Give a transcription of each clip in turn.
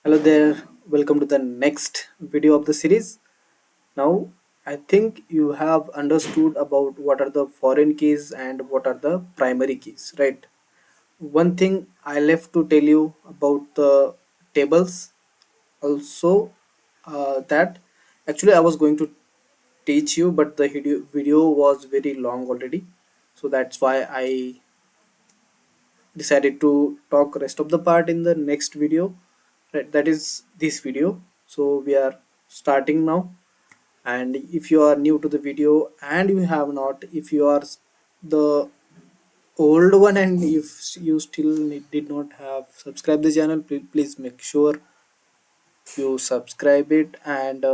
Hello there, welcome to the next video of the series. Now, I think you have understood about what are the foreign keys and what are the primary keys, right? One thing I left to tell you about the tables also that actually I was going to teach you, but the video was very long already, so that's why I decided to talk rest of the part in the next video, right? That is this video. So we are starting now, and if you are new to the video and you have not, if you are the old one and if you still did not have subscribed the channel, please make sure you subscribe it, and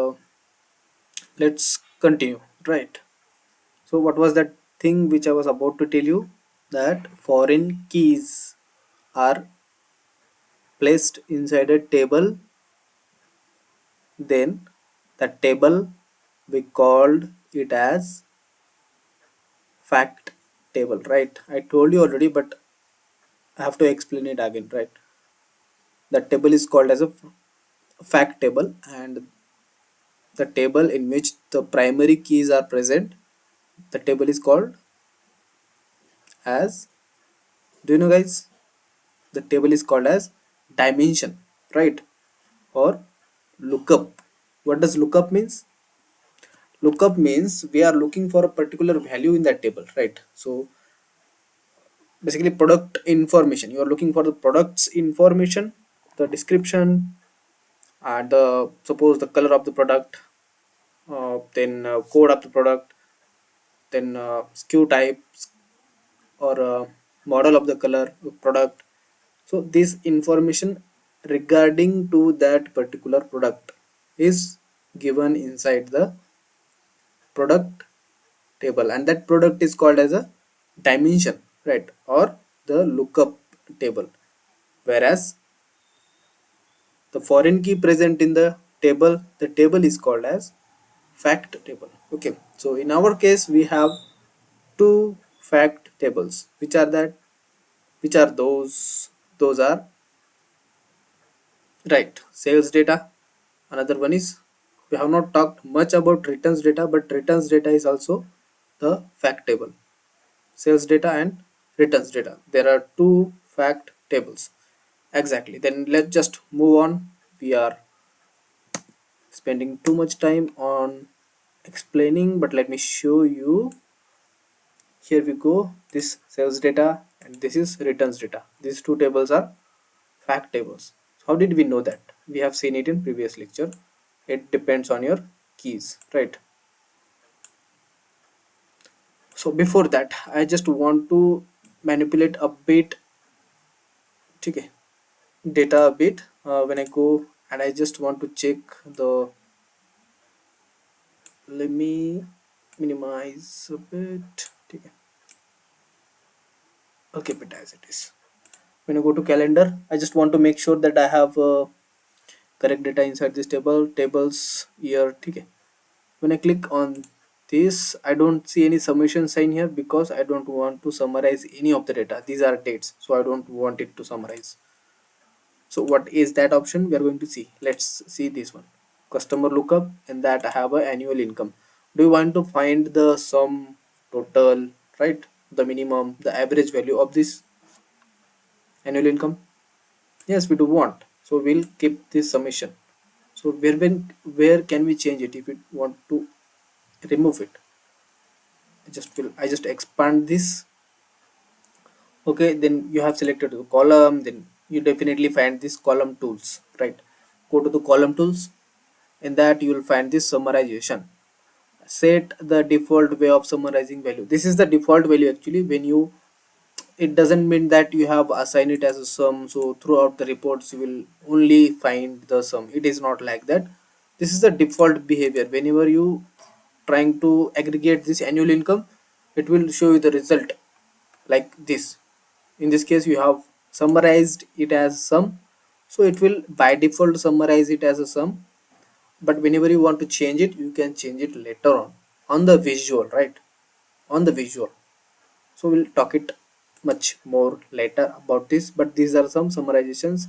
let's continue, right? So what was that thing which I was about to tell you, that foreign keys are placed inside a table. Then the table, we called it as fact table, right? I told you already, but I have to explain it again, right? The table is called as a fact table, and the table in which the primary keys are present, the table is called as, do you know guys, the table is called as dimension, right? Or lookup. What does lookup means? Lookup means we are looking for a particular value in that table, right? So basically product information, you are looking for the products information, the description, and the suppose the color of the product, then code of the product, then SKU types, or model of the color of product. So this information regarding to that particular product is given inside the product table, and that product is called as a dimension, right? Or the lookup table. Whereas the foreign key present in the table is called as fact table. Okay, so in our case we have two fact tables. Which are that? Which are those? Those are, right, sales data. Another one is, we have not talked much about returns data, but returns data is also the fact table. Sales data and returns data, there are two fact tables. Exactly, then let's just move on. We are spending too much time on explaining, but let me show you. Here we go, this sales data and this is returns data. These two tables are fact tables. How did we know that? We have seen it in previous lecture. It depends on your keys, right? So before that, I just want to manipulate a bit, okay, data a bit. When I go and I just want to check the, let me minimize a bit, okay. I'll keep it as it is. When I go to calendar, I just want to make sure that I have correct data inside this tables year, okay. When I click on this, I don't see any summation sign here because I don't want to summarize any of the data. These are dates, so I don't want it to summarize. So what is that option? We are going to see. Let's see this one, customer lookup, and that I have a annual income. Do you want to find the sum total, right? The minimum, the average value of this annual income? Yes, we do want. So we'll keep this summation. So where can we change it if we want to remove it? I just expand this. Okay, then you have selected the column, then you definitely find this column tools, right? Go to the column tools. In that you will find this summarization. Set the default way of summarizing value. This is the default value actually. When you, it doesn't mean that you have assigned it as a sum, so throughout the reports you will only find the sum. It is not like that. This is the default behavior. Whenever you trying to aggregate this annual income, it will show you the result like this. In this case you have summarized it as sum, so it will by default summarize it as a sum. But whenever you want to change it, you can change it later on the visual, right? On the visual. So we'll talk it much more later about this, but these are some summarizations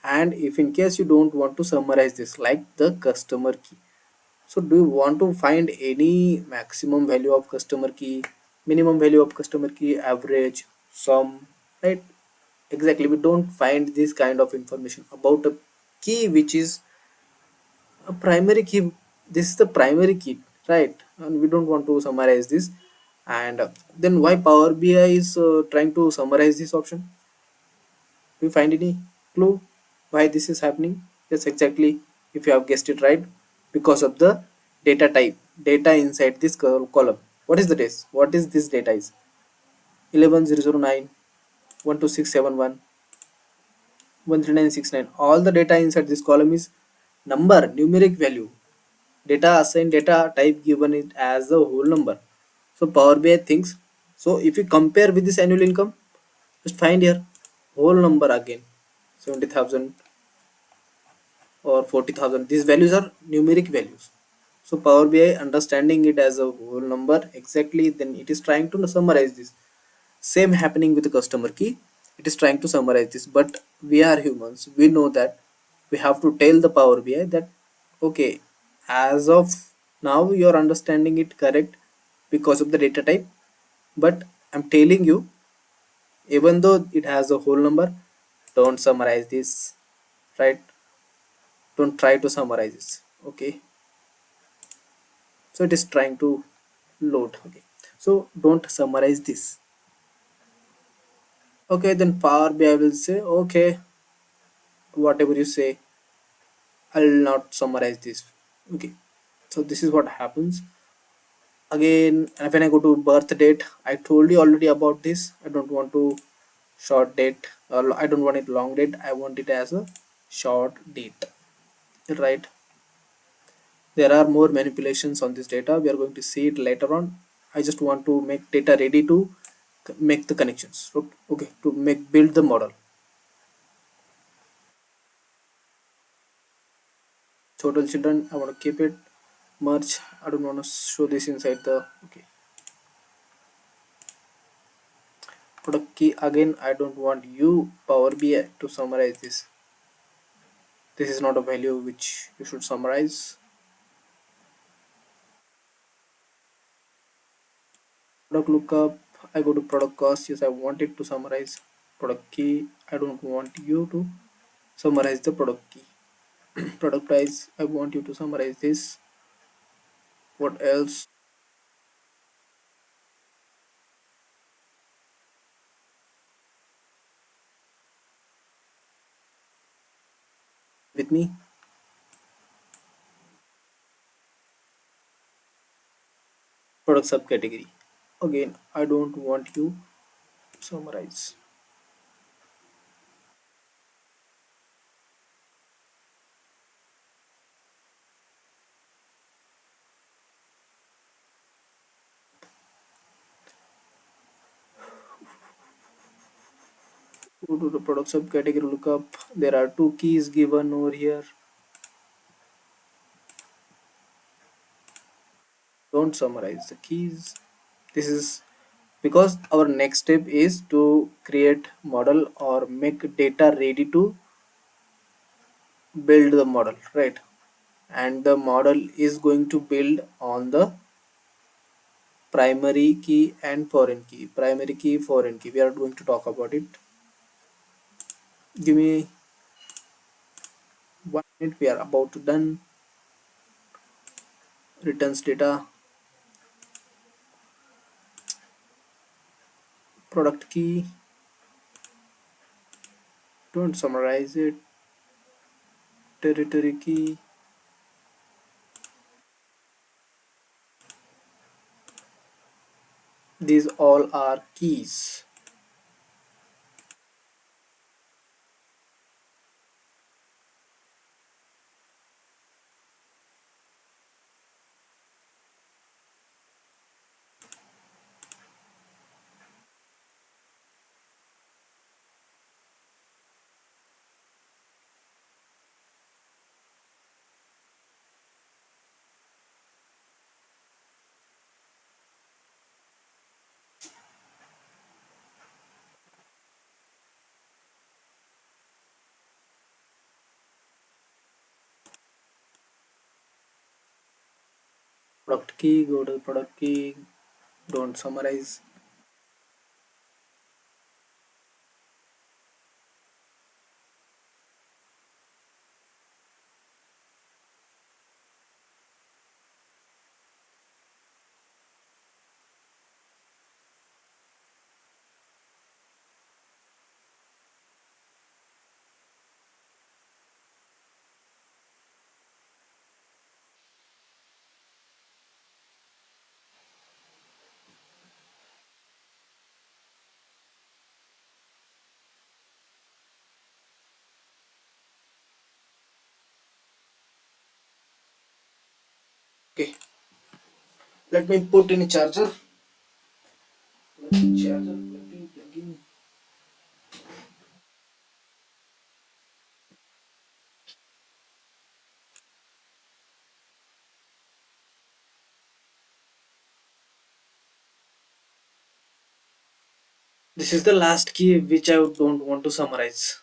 And if in case you don't want to summarize this like the customer key, so do you want to find any maximum value of customer key, minimum value of customer key, average, sum, right? Exactly, we don't find this kind of information about a key which is a primary key. This is the primary key, right? And we don't want to summarize this. And then why Power BI is trying to summarize this option? Do you find any clue why this is happening? Yes, exactly. If you have guessed it right, because of the data type, data inside this column. What is the date? What is this data is? 11009, 12671, 13969. All the data inside this column is number, numeric value. Data assigned data type given it as the whole number. So Power BI thinks. So if you compare with this annual income, just find here whole number again, 70,000 or 40,000. These values are numeric values. So Power BI understanding it as a whole number exactly, then it is trying to summarize this. Same happening with the customer key. It is trying to summarize this, but we are humans. We know that we have to tell the Power BI that okay, as of now you are understanding it correct because of the data type, but I'm telling you, even though it has a whole number, don't summarize this, right? Don't try to summarize this. Okay, so it is trying to load. Okay, so don't summarize this. Okay, then Power BI will say okay, whatever you say, I'll not summarize this. Okay, so this is what happens. Again, when I go to birth date, I told you already about this. I don't want to short date, I don't want it long date, I want it as a short date, right? There are more manipulations on this data, we are going to see it later on. I just want to make data ready to make the connections. Okay, to make build the model. Total children, I want to keep it. Merge, I don't want to show this inside the. Okay, product key, again I don't want you Power BI to summarize this. This is not a value which you should summarize. Product lookup, I go to product cost. Yes, I want it to summarize. Product key, I don't want you to summarize the product key. Product price, I want you to summarize this. What else? With me, product subcategory, again I don't want you summarize. Go to the product subcategory lookup, there are two keys given over here. Don't summarize the keys. This is because our next step is to create model or make data ready to build the model, right? And the model is going to build on the primary key and foreign key. Primary key, foreign key, we are going to talk about it. Give me 1 minute, we are about to done. Returns data, product key, don't summarize it. Territory key, these all are keys. Product key, go to product key, don't summarize. Okay, let me put in a charger. Charger plug in. This is the last key which I don't want to summarize.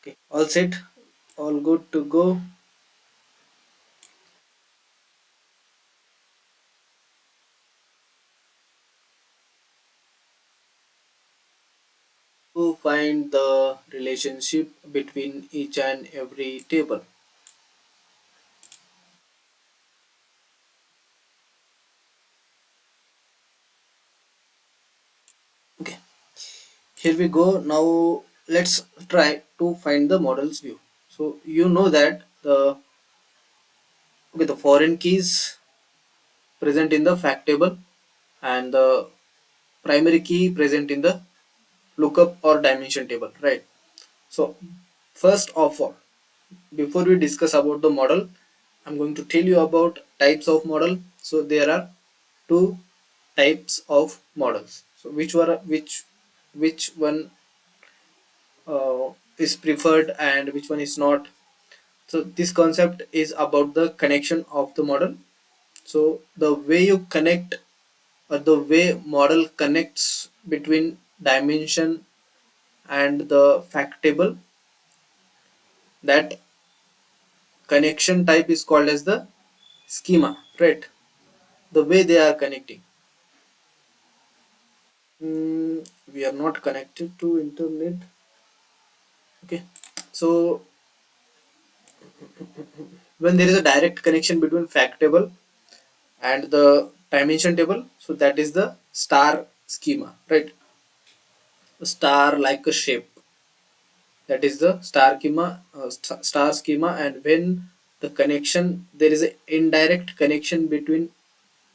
Okay, all set, all good to go. To find the relationship between each and every table. Okay, here we go. Now let's try to find the models view. So you know that the foreign keys present in the fact table and the primary key present in the lookup or dimension table, right? So first of all, before we discuss about the model, I'm going to tell you about types of model. So there are two types of models. So which one is preferred and which one is not. So this concept is about the connection of the model. So the way you connect or the way model connects between dimension and the fact table, that connection type is called as the schema, right? The way they are connecting. We are not connected to internet. Okay, so when there is a direct connection between fact table and the dimension table, so that is the star schema, right? A star like a shape, that is the star schema, star schema. And when the connection, there is an indirect connection between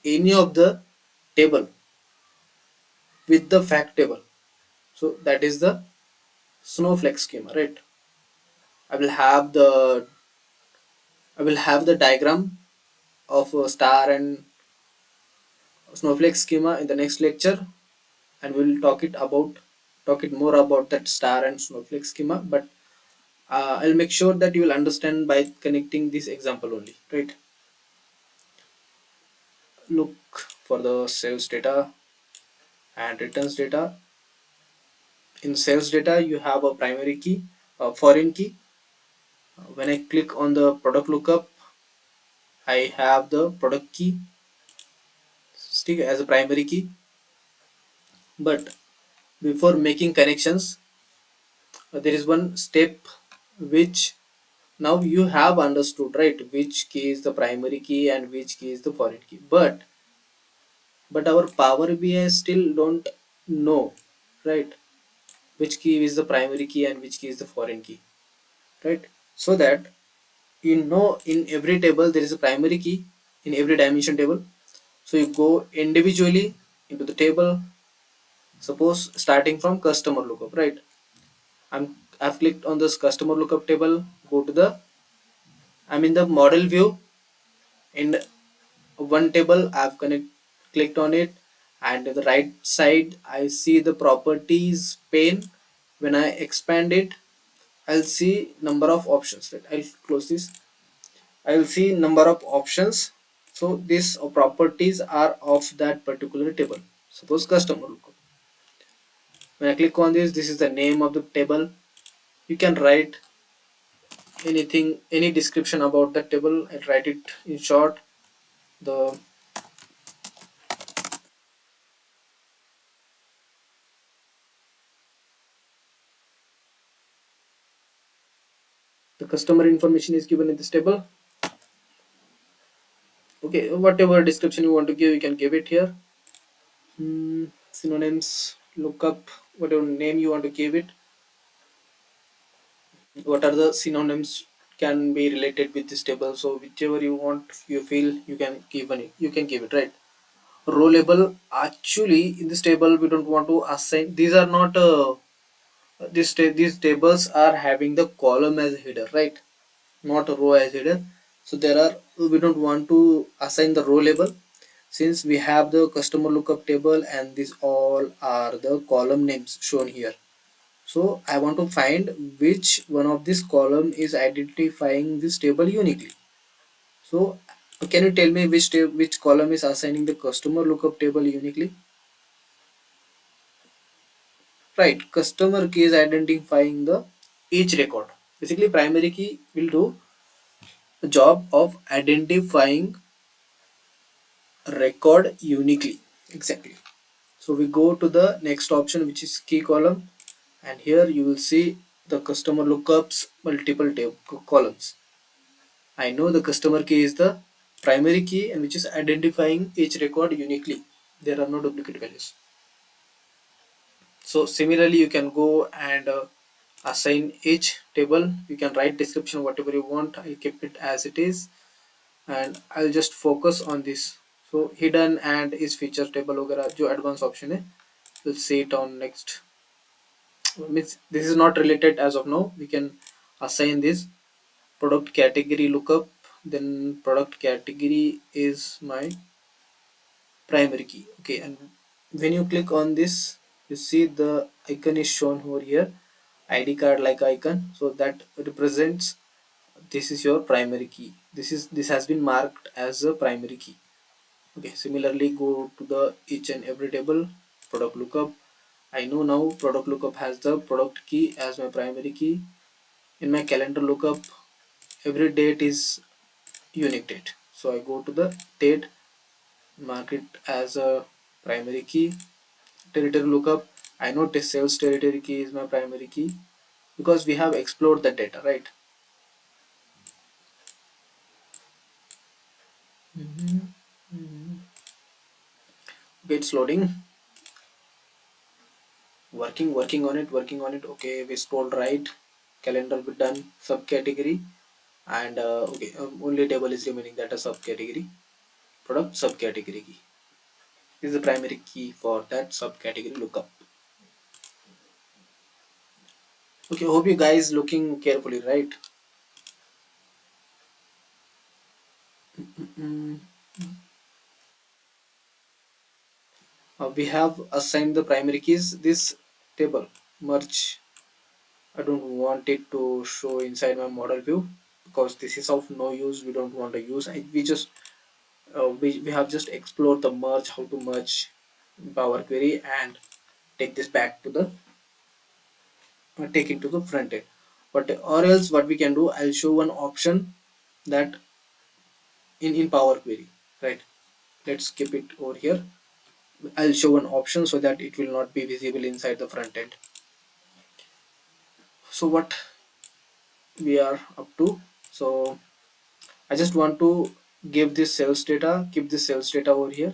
any of the table with the fact table, so that is the snowflake schema, right? I will have the diagram of a star and snowflake schema in the next lecture, and we'll talk it more about that star and snowflake schema. But I'll make sure that you will understand by connecting this example only, right? Look for the sales data and returns data. In sales data, you have a primary key, a foreign key. When I click on the product lookup, I have the product key stick as a primary key. But before making connections, there is one step which now you have understood, right? Which key is the primary key and which key is the foreign key. But our Power BI still don't know, right? Which key is the primary key and which key is the foreign key, right? So that in every table there is a primary key in every dimension table. So you go individually into the table. Suppose starting from customer lookup, right? I've clicked on this customer lookup table. Go to the I'm in the model view. In one table clicked on it, and on the right side I see the properties pane. When I expand it, I'll see number of options, right? I'll close this. I'll see number of options. So these properties are of that particular table. Suppose customer lookup. When I click on this is the name of the table. You can write anything, any description about the table, I write it in short. The customer information is given in this table. Okay, whatever description you want to give, you can give it here. Synonyms, lookup, whatever name you want to give it. What are the synonyms can be related with this table? So whichever you want, you feel you can give it. You can give it, right? Row label. Actually, in this table, we don't want to assign. These are not. These tables are having the column as header, right? Not a row as header. So there are, we don't want to assign the row label, since we have the customer lookup table and these all are the column names shown here. So I want to find which one of this column is identifying this table uniquely. So can you tell me which column is assigning the customer lookup table uniquely? Right, customer key is identifying the each record. Basically, primary key will do the job of identifying record uniquely. Exactly. So we go to the next option, which is key column, and here you will see the customer lookups multiple columns. I know the customer key is the primary key and which is identifying each record uniquely. There are no duplicate values. So similarly, you can go and assign each table. You can write description whatever you want. I'll keep it as it is, and I'll just focus on this. So hidden and is feature table वगैरह जो advanced option है, we'll see it on next. Means this is not related as of now. We can assign this product category lookup. Then product category is my primary key. Okay, and when you click on this, you see the icon is shown over here, id card like icon. So that represents this is your primary key. This has been marked as a primary key. Okay, similarly go to the each and every table. Product lookup, I know now product lookup has the product key as my primary key. In my calendar lookup, every date is unique date, so I go to the date, mark it as a primary key. Territory lookup, I know the sales territory key is my primary key because we have explored the data, right? Okay, it's loading. Working on it. Okay, we scroll right, calendar be done, subcategory, and okay, only table is remaining, that is subcategory. Product subcategory key is the primary key for that subcategory lookup. Okay, hope you guys looking carefully, right? Mm, we have assigned the primary keys. This table merge, I don't want it to show inside my model view because this is of no use. We don't want to use. We just we have just explored the merge, how to merge Power Query and take this back to the take it to the front end. But or else what we can do, I'll show one option that in Power Query, right? Let's keep it over here. I'll show an option so that it will not be visible inside the front end. So what we are up to? So I just want to give this sales data, keep this sales data over here,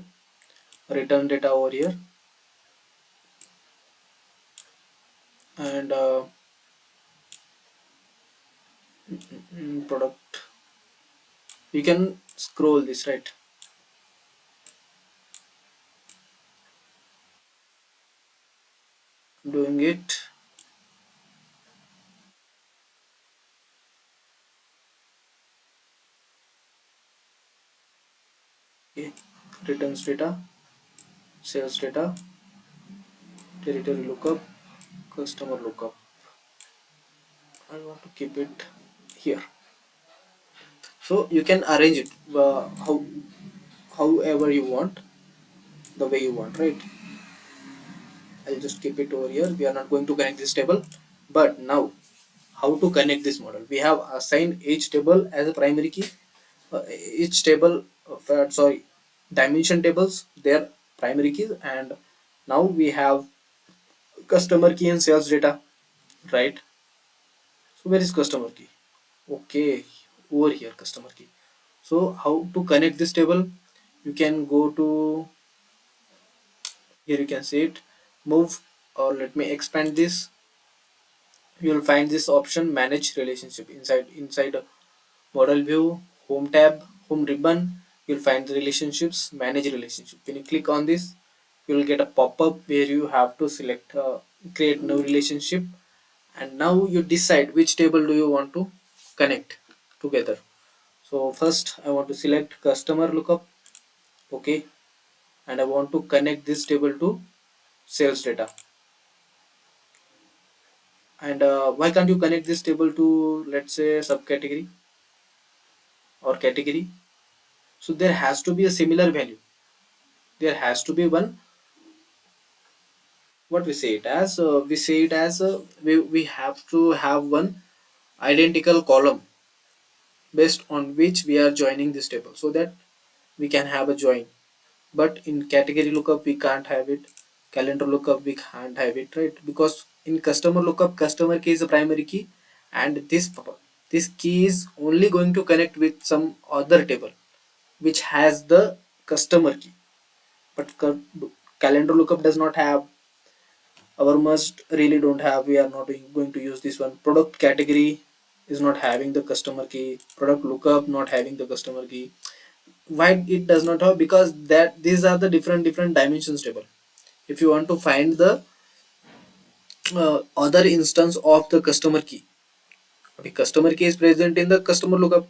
return data over here, and product. You can scroll this, right? Doing it. Okay. Returns data, sales data, territory lookup, customer lookup. I want to keep it here. So you can arrange it however you want, the way you want, right? I'll just keep it over here. We are not going to connect this table, but now how to connect this model. We have assigned each table as a primary key, each table sorry, dimension tables, their primary keys. And now we have customer key and sales data, right? So where is customer key? Okay, over here customer key. So how to connect this table? You can go to here, you can see it, move, or let me expand this. You'll find this option, manage relationship, inside model view, home tab, home ribbon. You'll find the relationships, manage relationship. When you click on this, you'll get a pop-up where you have to select create new relationship. And now you decide which table do you want to connect together. So first I want to select customer lookup. Okay, and I want to connect this table to sales data. And why can't you connect this table to, let's say, subcategory or category? So there has to be a similar value, there has to be one, what we say it as, we say it as we have to have one identical column based on which we are joining this table, so that we can have a join. But in category lookup we can't have it, calendar lookup we can't have it, right? Because in customer lookup, customer key is a primary key, and this key is only going to connect with some other table which has the customer key. But calendar lookup does not have, our must really don't have, we are not going to use this one. Product category is not having the customer key, product lookup not having the customer key. Why it does not have? Because that these are the different dimensions table. If you want to find the other instance of the customer key, the customer key is present in the customer lookup,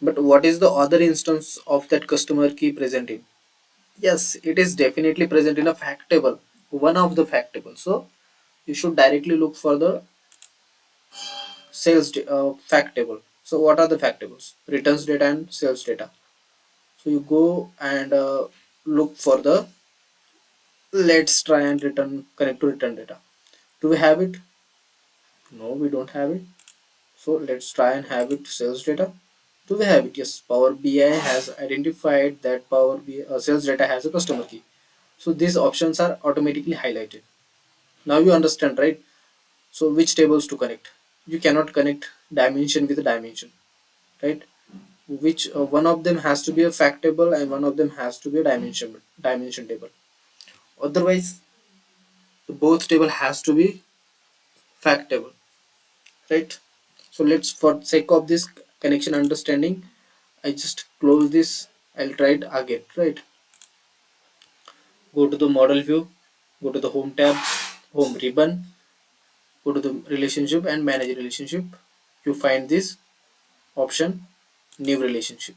but what is the other instance of that customer key present in? Yes, it is definitely present in a fact table, one of the fact tables. So you should directly look for the fact table. So what are the fact tables? Returns data and sales data. So you go and look for the, let's try and return, connect to return data. Do we have it? No, we don't have it. So let's try and have it sales data. Do we have it? Yes, Power BI has identified that Power BI sales data has a customer key. So these options are automatically highlighted. Now you understand, right? So which tables to connect? You cannot connect dimension with a dimension, right? Which one of them has to be a fact table and one of them has to be a dimension table. Otherwise, the both table has to be fact table, right? So let's, for sake of this connection understanding, I just close this. I'll try it again, right? Go to the model view, go to the home tab, home ribbon, go to the relationship and manage relationship. You find this option, new relationship.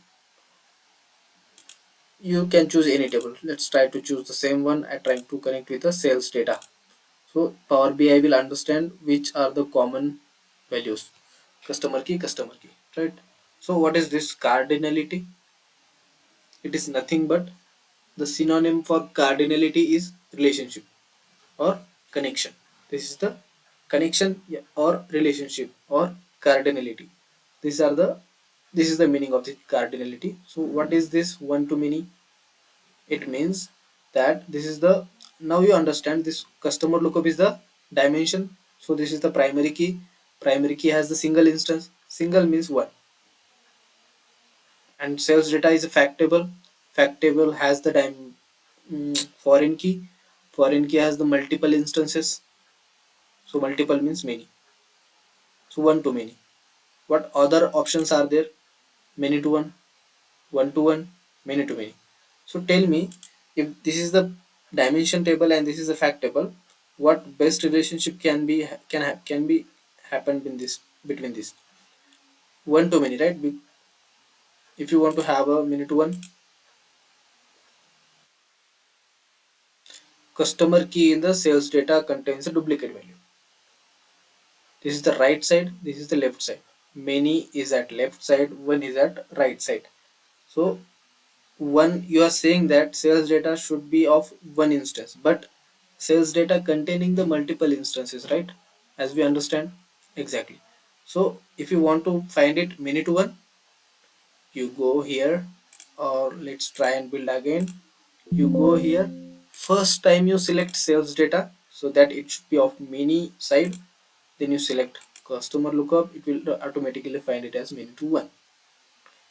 You can choose any table. Let's try to choose the same one. I trying to connect with the sales data. So Power BI will understand which are the common values. Customer key, right? So what is this cardinality? It is nothing but the synonym for cardinality is relationship or connection. This is the connection, yeah, or relationship or cardinality. These are the, this is the meaning of the cardinality. So what is this one to many? It means that this is the, now you understand this customer lookup is the dimension. So this is the primary key. Primary key has the single instance. Single means one. And sales data is a fact table. Fact table has the foreign key. Foreign key has the multiple instances. So multiple means many. So one to many. What other options are there? Many to one, many to many. So tell me, if this is the dimension table and this is the fact table, what best relationship can be happened in this, between this? One to many, right? If you want to have a many to one, customer key in the sales data contains a duplicate value. This is the right side, this is the left side. Many is at left side, one is at right side. So one, you are saying that sales data should be of one instance, but sales data containing the multiple instances, right? As we understand. Exactly. So if you want to find it many to one, you go here, or let's try and build again. You go here. First time you select sales data so that it should be of many side. Then you select customer lookup. It will automatically find it as many to one.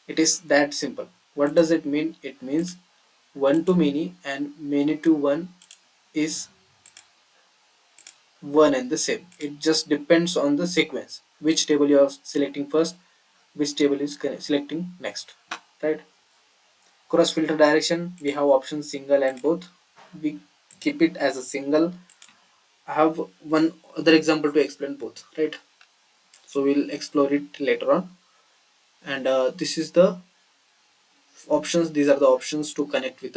It is that simple. What does it mean? It means one to many and many to one is one and the same. It just depends on the sequence. Which table you are selecting first, which table is selecting next. Right? Cross filter direction, we have options single and both. We keep it as a single. I have one other example to explain both. Right? So we'll explore it later on. And this is the options. These are the options to connect with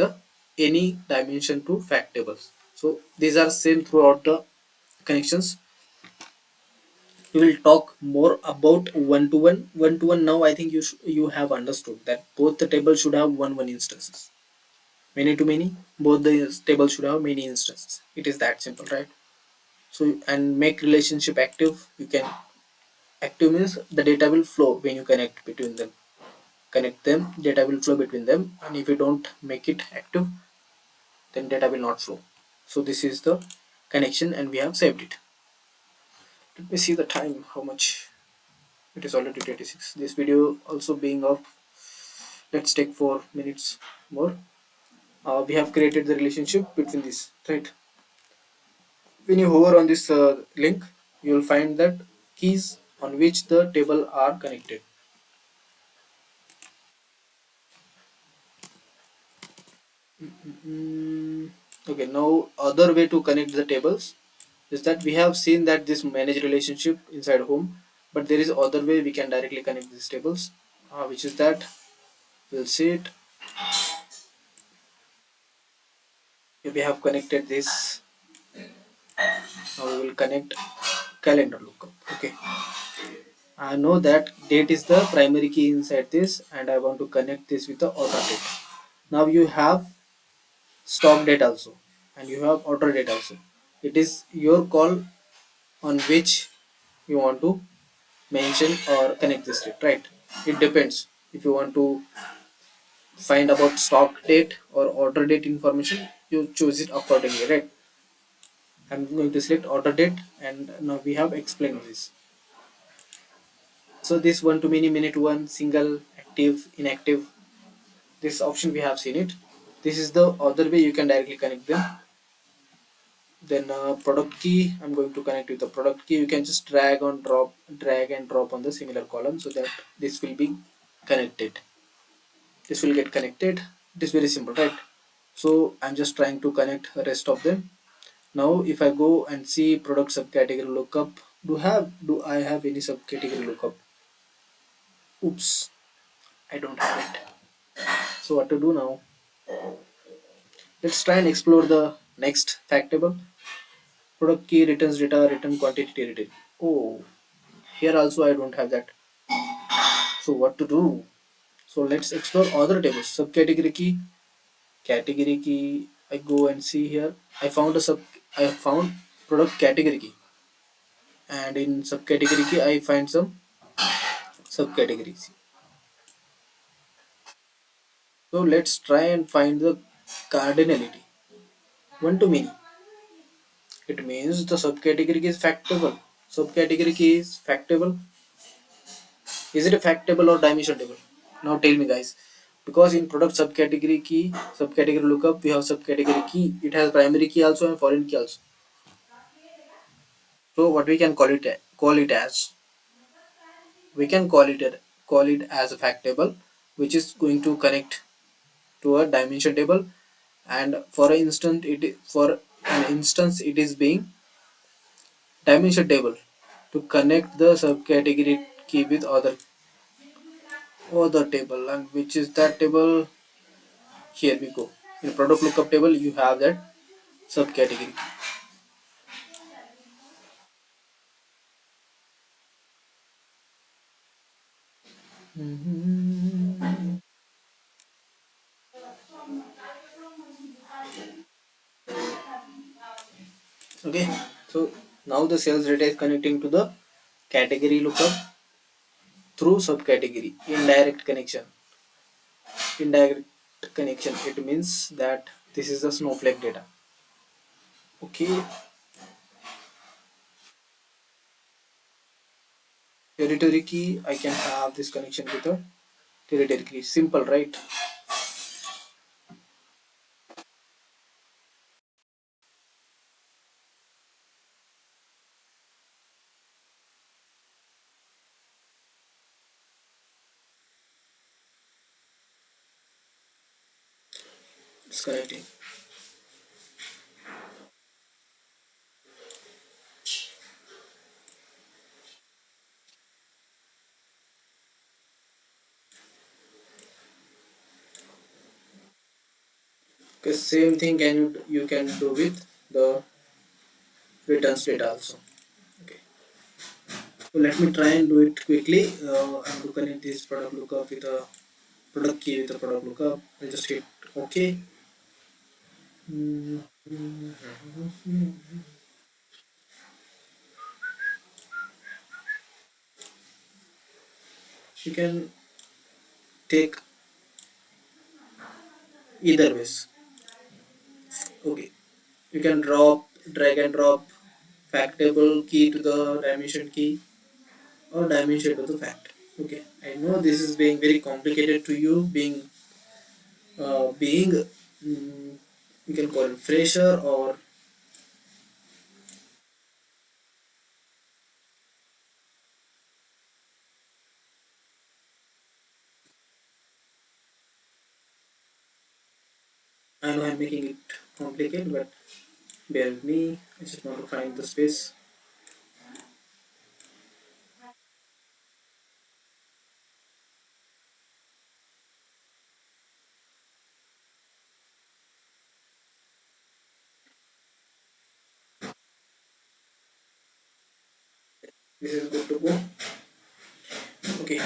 any dimension to fact tables. So these are same throughout the connections. We will talk more about one to one. One to one, now I think you have understood that both the tables should have one instances. Many to many, both the tables should have many instances. It is that simple, right? So and make relationship active. You can active means the data will flow when you connect between them. Connect them, data will flow between them, and if you don't make it active, then data will not flow. So this is the connection and we have saved it. Let me see the time, how much. It is already 26. This video also being of, let's take 4 minutes more. We have created the relationship between this, right? When you hover on this link, you will find that keys on which the table are connected. Mm, okay, now other way to connect the tables is that we have seen that this manage relationship inside home, but there is other way we can directly connect these tables, which is that we'll see it. We have connected this. Now we will connect calendar lookup. Okay, I know that date is the primary key inside this, and I want to connect this with the order date. Now you have stock date also, and you have order date also. It is your call on which you want to mention or connect this date, right? It depends. If you want to find about stock date or order date information, you choose it accordingly, right? I'm going to select order date, and now we have explained this. So this one to many, many to one, single, active, inactive, this option we have seen it. This is the other way you can directly connect them. Then product key, I'm going to connect with the product key. You can just drag and drop on the similar column so that this will be connected. This will get connected. It is very simple, right? So I'm just trying to connect the rest of them. Now if I go and see product subcategory lookup, do I have any subcategory lookup? Oops, I don't have it. So what to do now? Let's try and explore the next fact table. Product key returns data, return quantity retail. Oh, here also I don't have that. So what to do? So let's explore other tables. Subcategory key, category key. I go and see here. I found product category key, and in subcategory key I find some subcategories. So let's try and find the cardinality. One to many. It means the subcategory key is factable. Subcategory key is factable. Is it a fact table or dimension table? Now tell me, guys. Because in product subcategory key, subcategory lookup, we have subcategory key. It has primary key also and foreign key also. So what we can call it as, we can call it as a fact table, which is going to connect to a dimension table, and for an instance it is being dimension table to connect the subcategory key with other table, and which is that table. Here we go. In product lookup table, you have that subcategory. Okay, so now the sales data is connecting to the category lookup through subcategory. Indirect connection, it means that this is the snowflake data. Okay, territory key, I can have this connection with a territory key. Simple, right? It's connecting. Okay, same thing can you can do with the returns data also. Okay, so let me try and do it quickly. I'm to connect this product lookup with a product key with a product lookup. I'll just hit OK. Mm, You can take either ways. Okay, you can drag and drop fact table key to the dimension key or dimension to the fact. Okay, I know this is being very complicated to you, being you can call it fresher, or I know I'm making it complicated, but bear with me. I just want to find the space. This is good to go. Okay,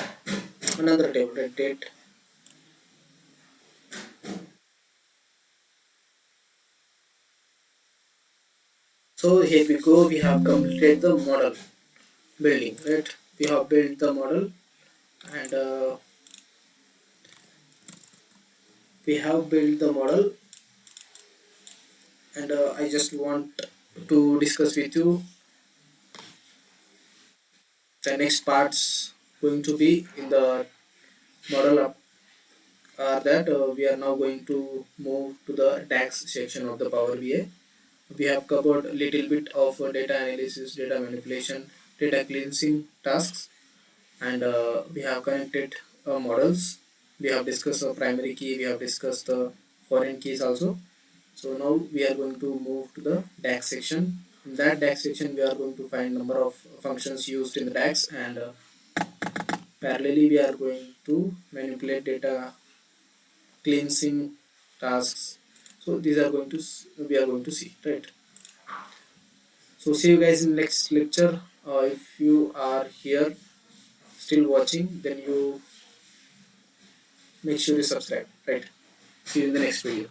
another table, red date. So here we go. We have completed the model building, right? We have built the model, and we have built the model, and I just want to discuss with you the next parts going to be in the model up are that we are now going to move to the DAX section of the Power BI. We have covered a little bit of data analysis, data manipulation, data cleansing tasks, and we have connected models. We have discussed the primary key, we have discussed the foreign keys also. So now we are going to move to the DAX section. In that DAX section, we are going to find number of functions used in the DAX, and parallelly we are going to manipulate data cleansing tasks. So these are going to we are going to see, right? So see you guys in next lecture. If you are here still watching, then you make sure you subscribe, right? See you in the next video.